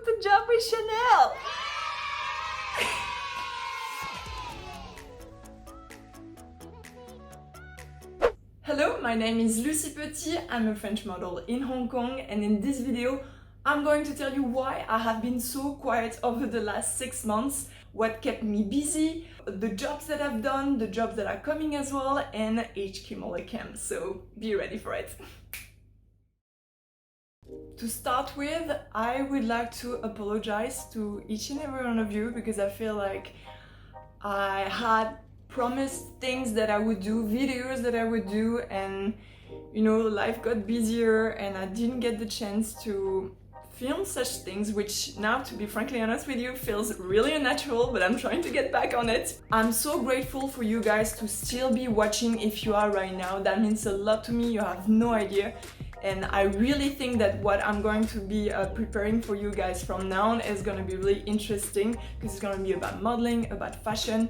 the job with Chanel! Hello, my name is Lucie Petit, I'm a French model in Hong Kong, and in this video I'm going to tell you why I have been so quiet over the last 6 months, what kept me busy, the jobs that I've done, the jobs that are coming as well, and HQ Model Camp, so be ready for it. To start with, I would like to apologize to each and every one of you because I feel like I had promised things that I would do, videos that I would do, and you know, life got busier and I didn't get the chance to film such things, which now, to be frankly honest with you, feels really unnatural, but I'm trying to get back on it. I'm so grateful for you guys to still be watching if you are right now. That means a lot to me, you have no idea. And I really think that what I'm going to be preparing for you guys from now on is going to be really interesting because it's going to be about modeling, about fashion.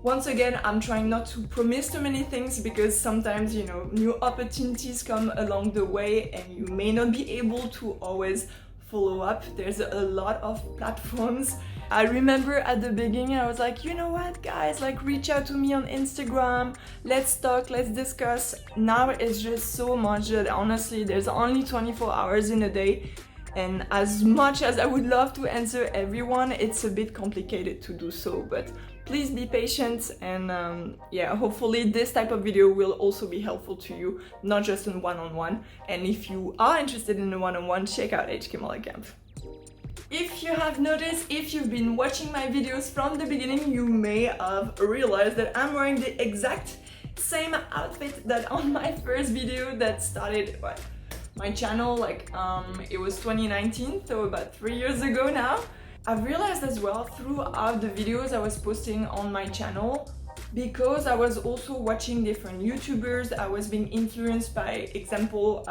Once again, I'm trying not to promise too many things because sometimes, you know, new opportunities come along the way and you may not be able to always follow up. There's a lot of platforms. I remember at the beginning I was like, you know what guys, like reach out to me on Instagram, let's talk, let's discuss. Now it's just so much that honestly there's only 24 hours in a day, and as much as I would love to answer everyone, it's a bit complicated to do so, but please be patient, and yeah, hopefully this type of video will also be helpful to you, not just in one-on-one. And if you are interested in a one-on-one, check out HQ Model Camp. If you have noticed, if you've been watching my videos from the beginning, you may have realized that I'm wearing the exact same outfit that on my first video that started my channel, like it was 2019, so about 3 years ago now. I've realized as well throughout the videos I was posting on my channel, because I was also watching different YouTubers, I was being influenced by example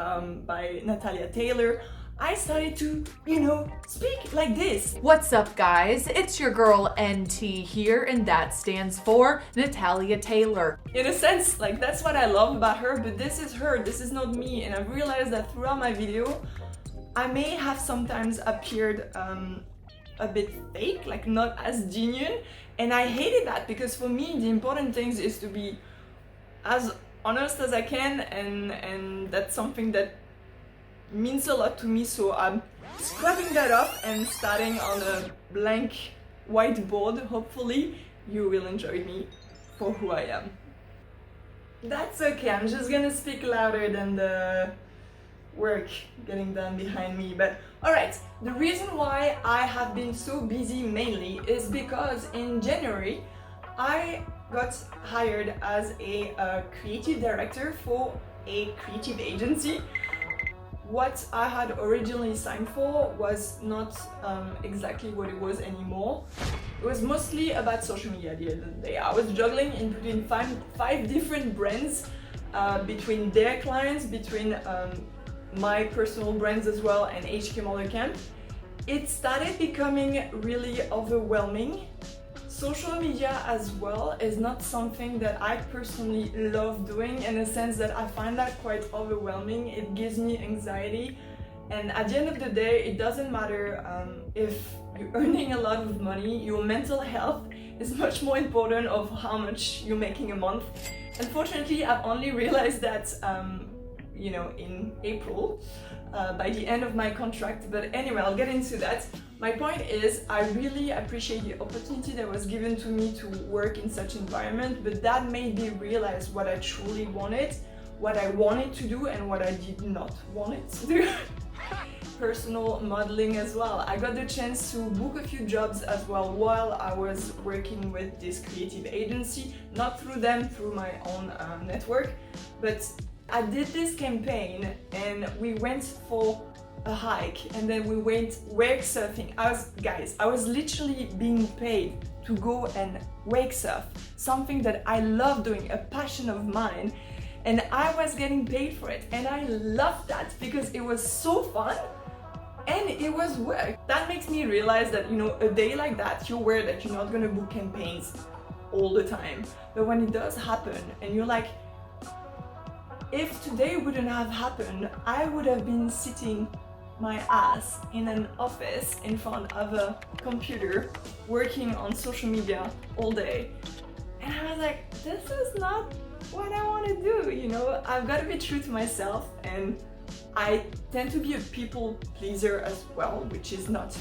by Natalia Taylor. I started to, you know, speak like this. What's up guys, it's your girl NT here, and that stands for Natalia Taylor. In a sense, like that's what I love about her, but this is her, this is not me, and I've realized that throughout my video I may have sometimes appeared a bit fake, like not as genuine, and I hated that because for me the important thing is to be as honest as I can, and that's something that means a lot to me, so I'm scrubbing that off and starting on a blank whiteboard. Hopefully you will enjoy me for who I am. That's okay, I'm just gonna speak louder than the work getting done behind me, but alright, the reason why I have been so busy mainly is because in January I got hired as a creative director for a creative agency. What I had originally signed for was not exactly what it was anymore. It was mostly about social media at the end of the day. I was juggling in between five different brands, between their clients, between my personal brands as well, and HQ Model Camp. It started becoming really overwhelming. Social media as well is not something that I personally love doing, in a sense that I find that quite overwhelming. It gives me anxiety, and at the end of the day it doesn't matter if you're earning a lot of money, your mental health is much more important of how much you're making a month. Unfortunately, I've only realized that you know, in April, by the end of my contract, but anyway, I'll get into that. My point is, I really appreciate the opportunity that was given to me to work in such environment, but that made me realize what I truly wanted, what I wanted to do and what I did not want it to do. Personal modeling as well. I got the chance to book a few jobs as well while I was working with this creative agency, not through them, through my own network, but I did this campaign and we went for a hike and then we went wake surfing. I was literally being paid to go and wake surf, something that I love doing, a passion of mine, and I was getting paid for it, and I loved that because it was so fun and it was work. That makes me realize that, you know, a day like that, you're aware that you're not gonna book campaigns all the time, but when it does happen and you're like, if today wouldn't have happened, I would have been sitting my ass in an office in front of a computer working on social media all day. And I was like, this is not what I want to do, you know? I've got to be true to myself, and I tend to be a people pleaser as well, which is not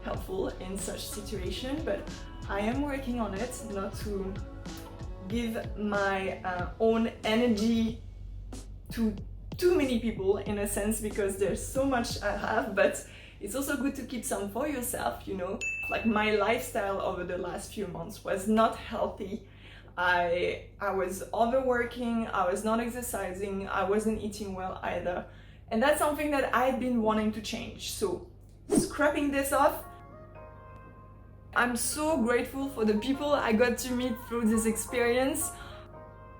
helpful in such situation, but I am working on it, not to give my own energy to too many people in a sense, because there's so much I have, but it's also good to keep some for yourself, you know? Like my lifestyle over the last few months was not healthy. I was overworking, I was not exercising, I wasn't eating well either. And that's something that I've been wanting to change. So scrapping this off, I'm so grateful for the people I got to meet through this experience.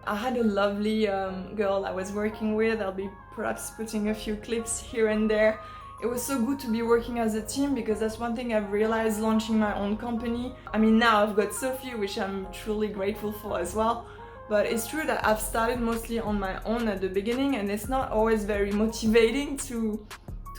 I had a lovely girl I was working with. I'll be perhaps putting a few clips here and there. It was so good to be working as a team, because that's one thing I've realized launching my own company. I mean, now I've got Sophie, which I'm truly grateful for as well. But it's true that I've started mostly on my own at the beginning, and it's not always very motivating to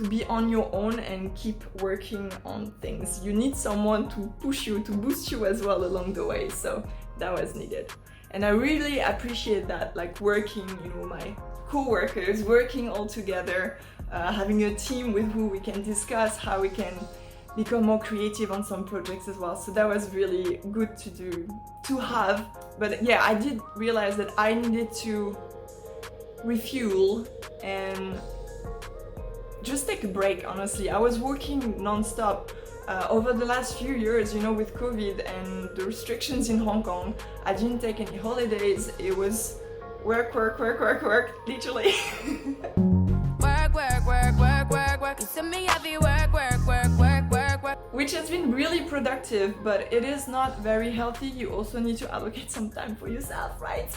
be on your own and keep working on things. You need someone to push you, to boost you as well along the way. So that was needed. And I really appreciate that, like working, you know, my co-workers, working all together, having a team with who we can discuss how we can become more creative on some projects as well. So that was really good to have. But yeah, I did realize that I needed to refuel and just take a break, honestly. I was working non-stop over the last few years, you know, with COVID and the restrictions in Hong Kong. I didn't take any holidays. It was work, literally. work. You send me heavy work. Which has been really productive, but it is not very healthy. You also need to allocate some time for yourself, right?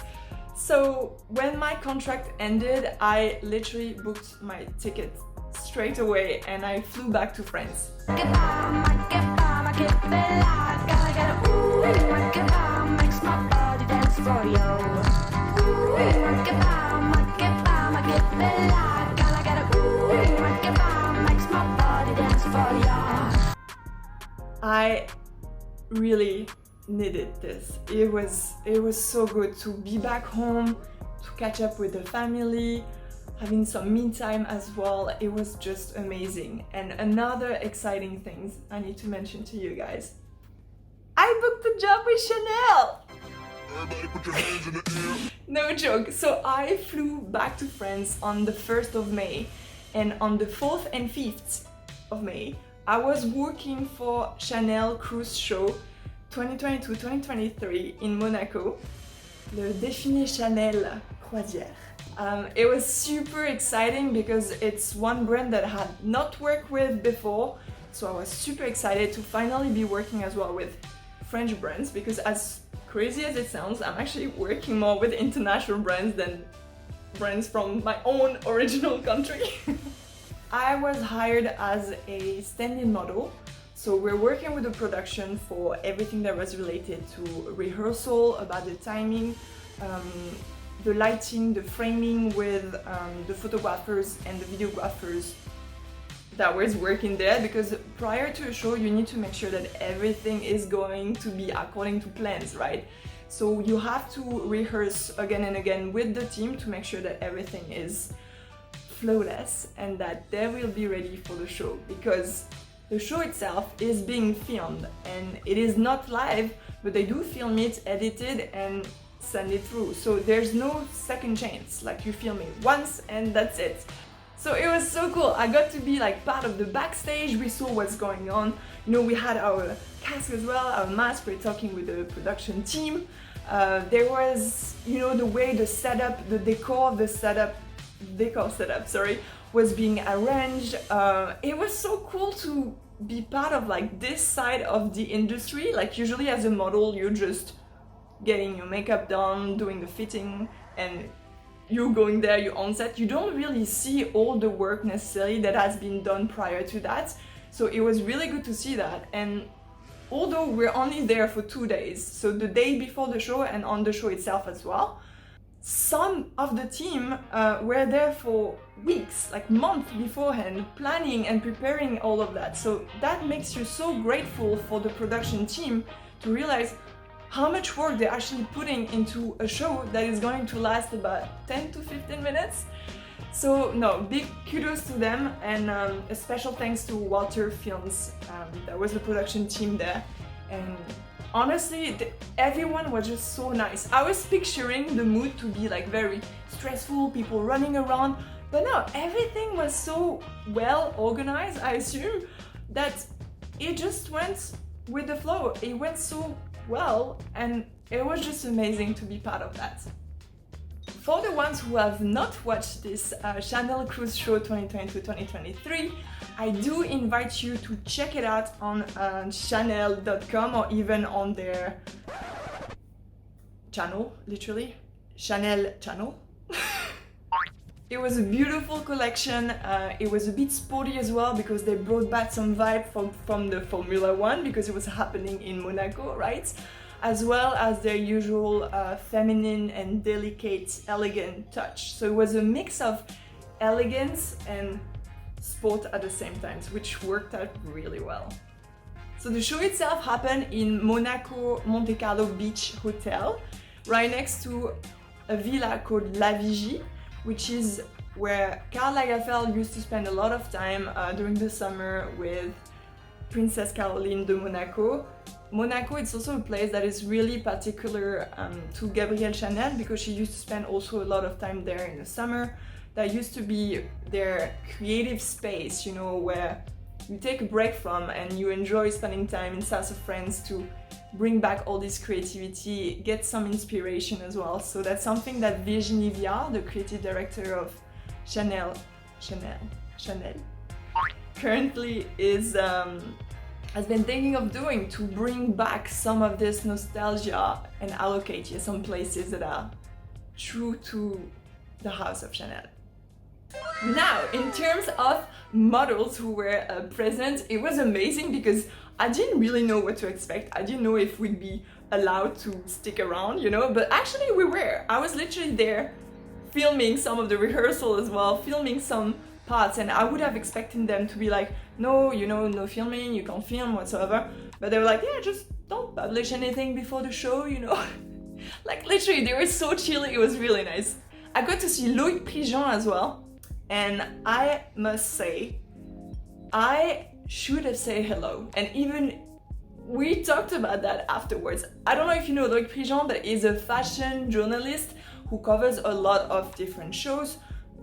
So when my contract ended, I literally booked my ticket straight away and I flew back to France. I really needed this. It was so good to be back home, to catch up with the family, having some me time as well. It was just amazing. And another exciting thing I need to mention to you guys. I booked a job with Chanel! Everybody put your hands in the air. No joke. So I flew back to France on the 1st of May, and on the 4th and 5th of May, I was working for Chanel Cruise Show 2022-2023 in Monaco, le défilé Chanel croisière. It was super exciting because it's one brand that I had not worked with before, so I was super excited to finally be working as well with French brands, because as crazy as it sounds, I'm actually working more with international brands than brands from my own original country. I was hired as a stand-in model, so we're working with the production for everything that was related to rehearsal, about the timing, the lighting, the framing with the photographers and the videographers that was working there, because prior to a show you need to make sure that everything is going to be according to plans, right? So you have to rehearse again and again with the team to make sure that everything is flawless and that they will be ready for the show, because the show itself is being filmed and it is not live, but they do film it, edit it and send it through. So there's no second chance, like you film it once and that's it. So it was so cool. I got to be like part of the backstage. We saw what's going on. You know, we had our cast as well, our mask. We're talking with the production team. There was, you know, the way the setup, the decor setup, was being arranged. It was so cool to be part of like this side of the industry. Like usually as a model, you're just getting your makeup done, doing the fitting, and you going there, you're on set. You don't really see all the work necessarily that has been done prior to that. So it was really good to see that. And although we're only there for 2 days, so the day before the show and on the show itself as well, some of the team were there for weeks, like months beforehand, planning and preparing all of that. So that makes you so grateful for the production team to realize how much work they're actually putting into a show that is going to last about 10 to 15 minutes. So no, big kudos to them, and a special thanks to Walter Films. That was the production team there. And honestly, everyone was just so nice. I was picturing the mood to be like very stressful, people running around, but no, everything was so well organized, I assume, that it just went with the flow. It went so well, and it was just amazing to be part of that. For the ones who have not watched this Chanel Cruise Show 2022-2023, I do invite you to check it out on chanel.com or even on their channel, literally, Chanel channel. It was a beautiful collection. It was a bit sporty as well because they brought back some vibe from the Formula One because it was happening in Monaco, right? As well as their usual feminine and delicate, elegant touch. So it was a mix of elegance and sport at the same time, which worked out really well. So the show itself happened in Monaco Monte Carlo Beach Hotel, right next to a villa called La Vigie, which is where Karl Lagerfeld used to spend a lot of time during the summer with Princess Caroline de Monaco. Monaco, it's also a place that is really particular to Gabrielle Chanel because she used to spend also a lot of time there in the summer. That used to be their creative space, you know, where you take a break from and you enjoy spending time in south of France to bring back all this creativity, get some inspiration as well. So that's something that Virginie Viard, the creative director of Chanel, currently has been thinking of doing to bring back some of this nostalgia and allocate here some places that are true to the house of Chanel. Now, in terms of models who were present, it was amazing because I didn't really know what to expect. I didn't know if we'd be allowed to stick around, you know, but actually we were. I was literally there filming some of the rehearsal as well, filming some parts, and I would have expected them to be like, no, you know, no filming, you can't film whatsoever. But they were like, yeah, just don't publish anything before the show, you know. Like literally, they were so chill, it was really nice. I got to see Loïc Prigent as well, and I must say, I should have said hello, and even we talked about that afterwards. I don't know if you know Loïc Prigent, but he's a fashion journalist who covers a lot of different shows,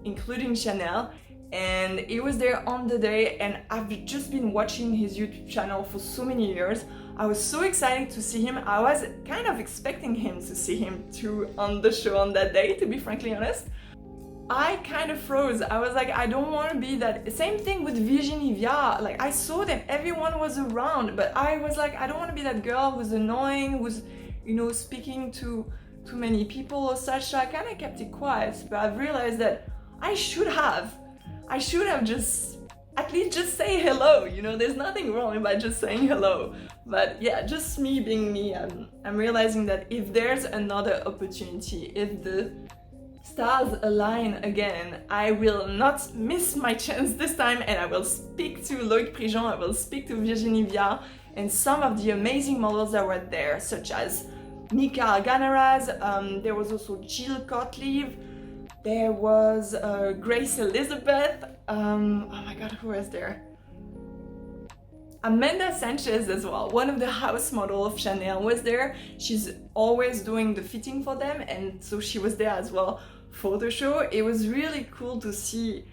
including Chanel, and he was there on the day, and I've just been watching his YouTube channel for so many years. I was so excited to see him. I was kind of expecting him to see him too on the show on that day, to be frankly honest. I kind of froze. I was like, I don't want to be that. Same thing with Virginie Viard. Like, I saw them, everyone was around, but I was like, I don't want to be that girl who's annoying, who's, you know, speaking to too many people or such. So I kind of kept it quiet, but I've realized that I should have just, at least just say hello, you know, there's nothing wrong about just saying hello. But yeah, just me being me, I'm realizing that if there's another opportunity, if the stars align again, I will not miss my chance this time, and I will speak to Loïc Prigent, I will speak to Virginie Viard, and some of the amazing models that were there, such as Nika Arganaraz, there was also Jill Gottlieb, there was Grace Elizabeth, oh my god, who was there? Amanda Sanchez as well, one of the house models of Chanel was there. She's always doing the fitting for them, and so she was there as well for the show. It was really cool to see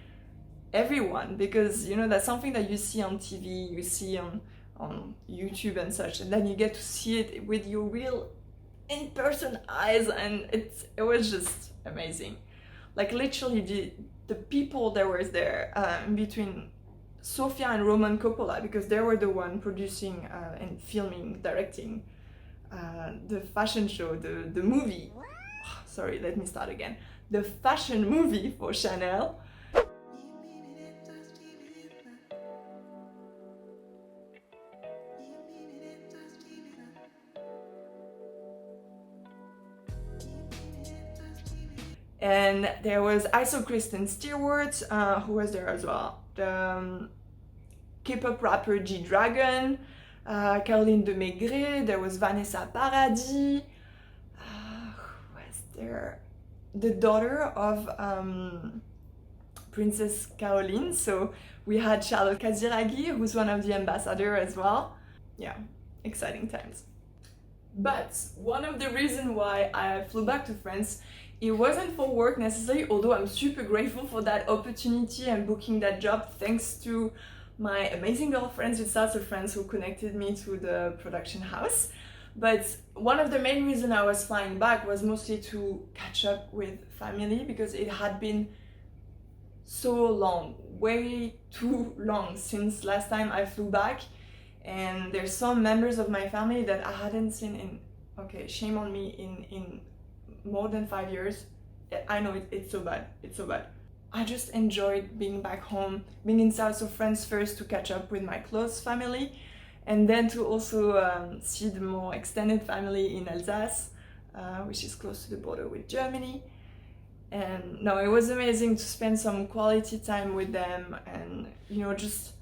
everyone because, you know, that's something that you see on TV, you see on YouTube and such, and then you get to see it with your real in-person eyes, and it was just amazing. Like literally the people that were there between Sophie and Roman Coppola, because they were the one producing and filming, directing the fashion show, the movie. Sorry, let me start again. The fashion movie for Chanel. And there was, I saw Kristen Stewart, who was there as well. The K-pop rapper G-Dragon, Caroline de Maigret, there was Vanessa Paradis, who was there? The daughter of Princess Caroline, so we had Charlotte Casiraghi, who's one of the ambassadors as well. Yeah, exciting times. But one of the reasons why I flew back to France, it wasn't for work necessarily, although I'm super grateful for that opportunity and booking that job thanks to my amazing girlfriends with South of France who connected me to the production house. But one of the main reasons I was flying back was mostly to catch up with family, because it had been so long, way too long since last time I flew back. And there's some members of my family that I hadn't seen in, okay, shame on me, in more than 5 years. I know it's so bad, it's so bad. I just enjoyed being back home, being in South of France first to catch up with my close family, and then to also see the more extended family in Alsace, which is close to the border with Germany. And no, it was amazing to spend some quality time with them, and you know, just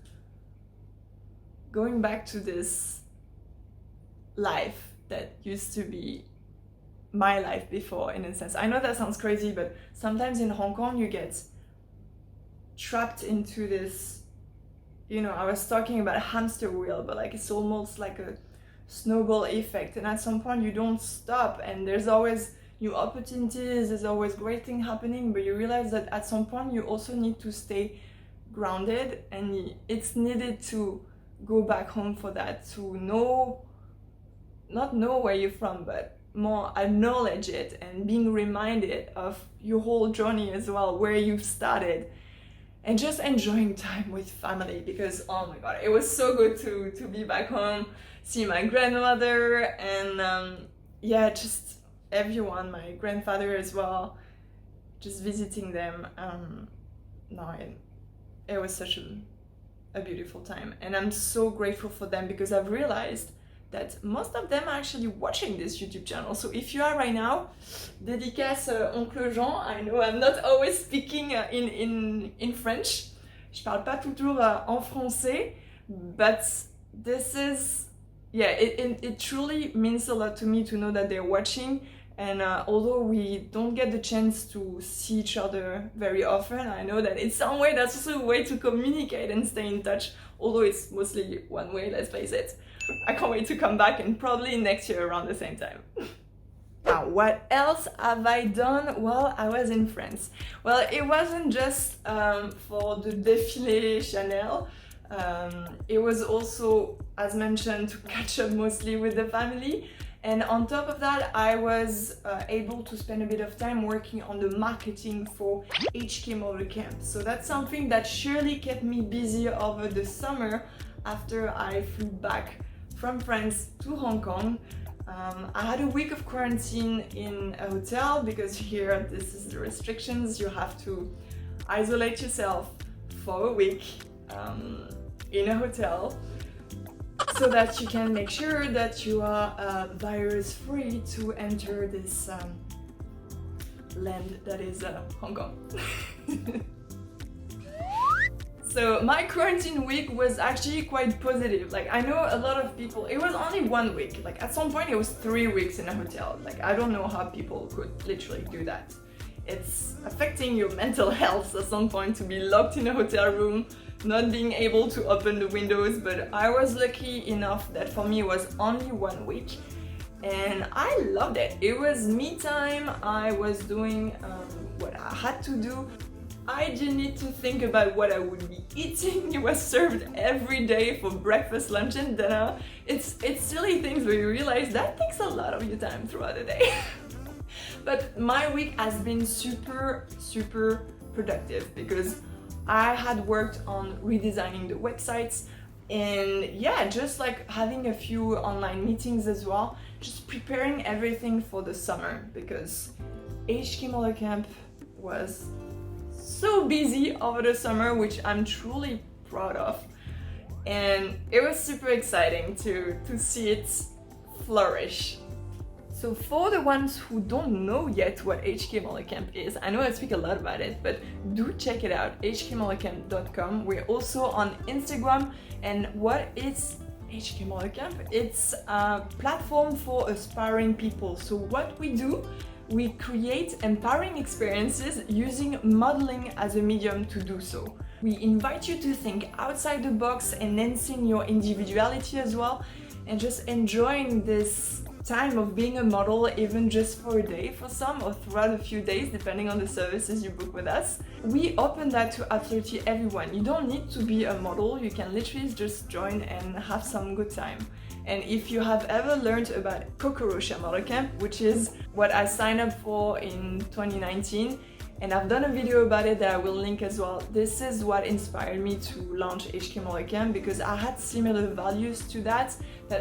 going back to this life that used to be my life before, in a sense. I know that sounds crazy, but sometimes in Hong Kong you get trapped into this, you know, I was talking about a hamster wheel, but like it's almost like a snowball effect, and at some point you don't stop, and there's always new opportunities, there's always great things happening, but you realize that at some point you also need to stay grounded, and it's needed to go back home for that, to know, not know where you're from, but more acknowledge it and being reminded of your whole journey as well, where you've started, and just enjoying time with family, because oh my god, it was so good to be back home, see my grandmother, and yeah, just everyone, my grandfather as well, just visiting them. No, it was such a beautiful time, and I'm so grateful for them, because I've realized that most of them are actually watching this YouTube channel. So if you are right now, dédicace Oncle Jean. I know I'm not always speaking in French. Je parle pas toujours en français, but this is, yeah, it truly means a lot to me to know that they're watching. And although we don't get the chance to see each other very often, I know that in some way that's also a way to communicate and stay in touch, although it's mostly one way, let's face it. I can't wait to come back, and probably next year around the same time. Now, what else have I done while I was in France? Well, it wasn't just for the défilé Chanel. It was also, as mentioned, to catch up mostly with the family. And on top of that, I was able to spend a bit of time working on the marketing for HK Model Camp. So that's something that surely kept me busy over the summer after I flew back from France to Hong Kong. I had a week of quarantine in a hotel, because here, this is the restrictions, you have to isolate yourself for a week in a hotel, so that you can make sure that you are virus free to enter this land that is Hong Kong. So my quarantine week was actually quite positive. Like, I know a lot of people, it was only 1 week. Like, at some point it was 3 weeks in a hotel. Like, I don't know how people could literally do that. It's affecting your mental health at some point to be locked in a hotel room, not being able to open the windows, but I was lucky enough that for me it was only 1 week. And I loved it. It was me time. I was doing what I had to do. I didn't need to think about what I would be eating. It was served every day for breakfast, lunch, and dinner. It's silly things, but you realize that takes a lot of your time throughout the day. But my week has been super productive, because I had worked on redesigning the websites, and yeah, just like having a few online meetings as well, just preparing everything for the summer, because HK Model Camp was so busy over the summer, which I'm truly proud of, and it was super exciting to see it flourish. So for the ones who don't know yet what HK Model Camp is, I know I speak a lot about it, but do check it out, hkmodelcamp.com. We're also on Instagram. And what is HK Model Camp? It's a platform for aspiring people. So what we do, we create empowering experiences using modeling as a medium to do so. We invite you to think outside the box, enhancing your individuality as well, and just enjoying this time of being a model, even just for a day for some, or throughout a few days, depending on the services you book with us. We open that to absolutely everyone. You don't need to be a model, you can literally just join and have some good time. And if you have ever learned about Kokorosha Model Camp, which is what I signed up for in 2019, and I've done a video about it that I will link as well. This is what inspired me to launch HK Model Camp, because I had similar values to that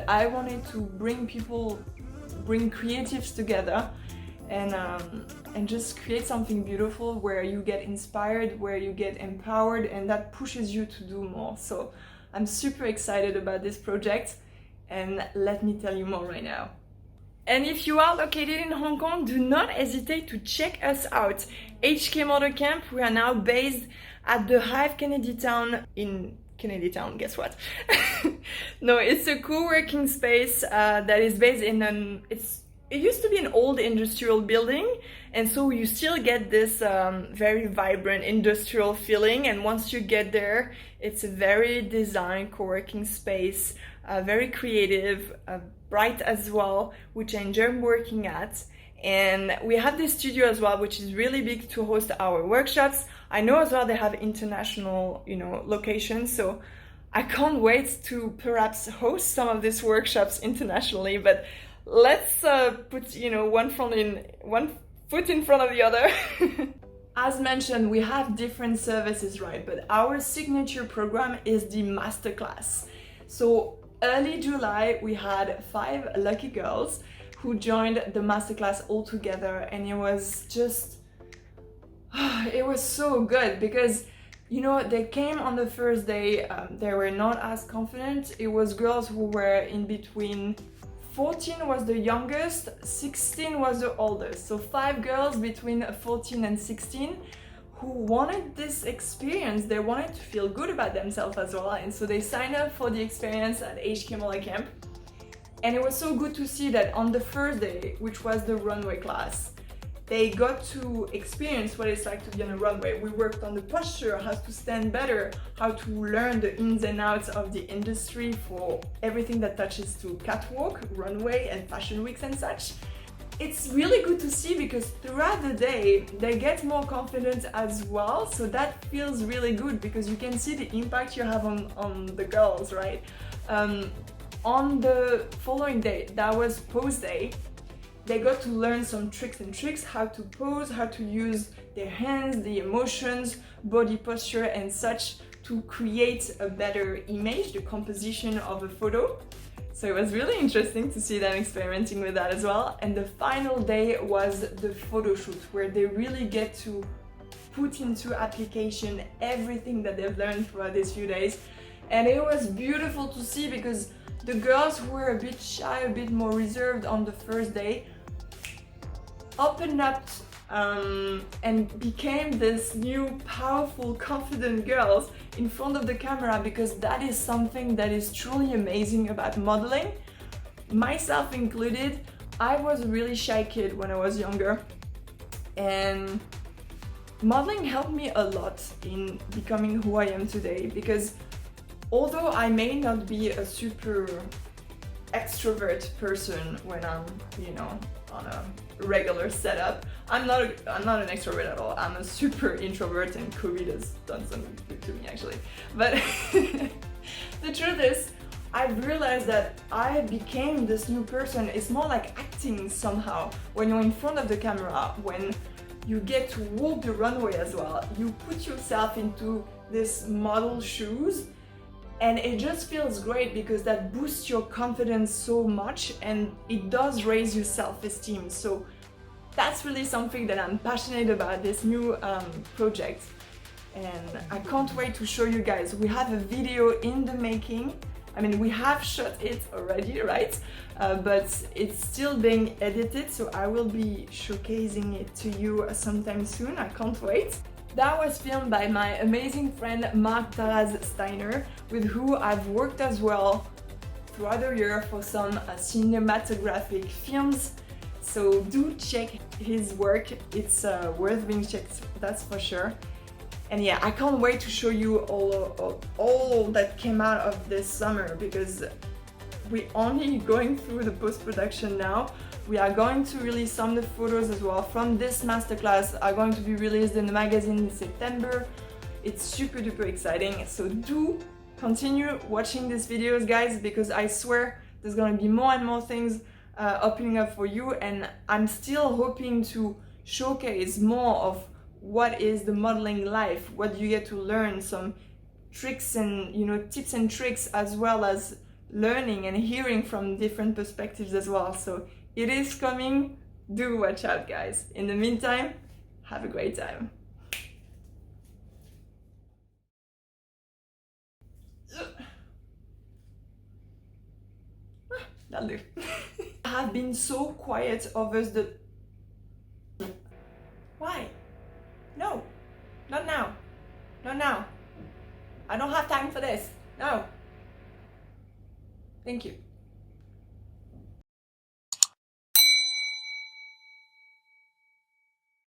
I wanted to bring creatives together and just create something beautiful where you get inspired, where you get empowered, and that pushes you to do more. So I'm super excited about this project, and let me tell you more right now. And if you are located in Hong Kong, do not hesitate to check us out. HK Model Camp, we are now based at the Hive Kennedy Town in Kennedy Town, guess what? No, it's a co-working space that is based in it used to be an old industrial building, and so you still get this very vibrant industrial feeling, and once you get there, it's a very designed co-working space, very creative, bright as well, which I enjoy working at. And we have this studio as well, which is really big to host our workshops. I know as well they have international, locations, so I can't wait to perhaps host some of these workshops internationally, but let's put, one foot in front of the other. As mentioned, we have different services, right? But our signature program is the masterclass. So early July, we had 5 lucky girls who joined the masterclass all together, and it was just, it was so good because, they came on the first day, they were not as confident. It was girls who were in between 14 was the youngest, 16 was the oldest. So 5 girls between 14 and 16 who wanted this experience. They wanted to feel good about themselves as well. And so they signed up for the experience at HK Model Camp. And it was so good to see that on the first day, which was the runway class, they got to experience what it's like to be on a runway. We worked on the posture, how to stand better, how to learn the ins and outs of the industry for everything that touches to catwalk, runway, and fashion weeks and such. It's really good to see because throughout the day, they get more confident as well. So that feels really good because you can see the impact you have on the girls, right? On the following day, that was pose day, they got to learn some tricks, how to pose, how to use their hands, the emotions, body posture and such to create a better image, the composition of a photo. So it was really interesting to see them experimenting with that as well. And the final day was the photo shoot where they really get to put into application everything that they've learned throughout these few days. And it was beautiful to see because the girls who were a bit shy, a bit more reserved on the first day, opened up and became this new powerful, confident girls in front of the camera, because that is something that is truly amazing about modeling. Myself included, I was a really shy kid when I was younger, and modeling helped me a lot in becoming who I am today, because although I may not be a super extrovert person when I'm, on a regular setup, I'm not an extrovert at all. I'm a super introvert, and COVID has done some good to me actually. But the truth is, I've realized that I became this new person. It's more like acting somehow. When you're in front of the camera, when you get to walk the runway as well, you put yourself into this model shoes, and it just feels great because that boosts your confidence so much, and it does raise your self-esteem. So that's really something that I'm passionate about, this new project. And I can't wait to show you guys. We have a video in the making. I mean, we have shot it already, right? But it's still being edited, so I will be showcasing it to you sometime soon. I can't wait. That was filmed by my amazing friend Mark Taraz Steiner, with who I've worked as well throughout the year for some cinematographic films. So do check his work, it's worth being checked, that's for sure. And yeah, I can't wait to show you all that came out of this summer, because we're only going through the post-production now. We are going to release some of the photos as well from this masterclass, are going to be released in the magazine in September. It's super duper exciting, so do continue watching these videos, guys, because I swear there's gonna be more and more things opening up for you, and I'm still hoping to showcase more of what is the modeling life, what you get to learn, some tricks and tips and tricks, as well as learning and hearing from different perspectives as well. So it is coming, do watch out, guys. In the meantime, have a great time. That'll do. I have been so quiet over the... Why? No, not now. Not now. I don't have time for this. No. Thank you.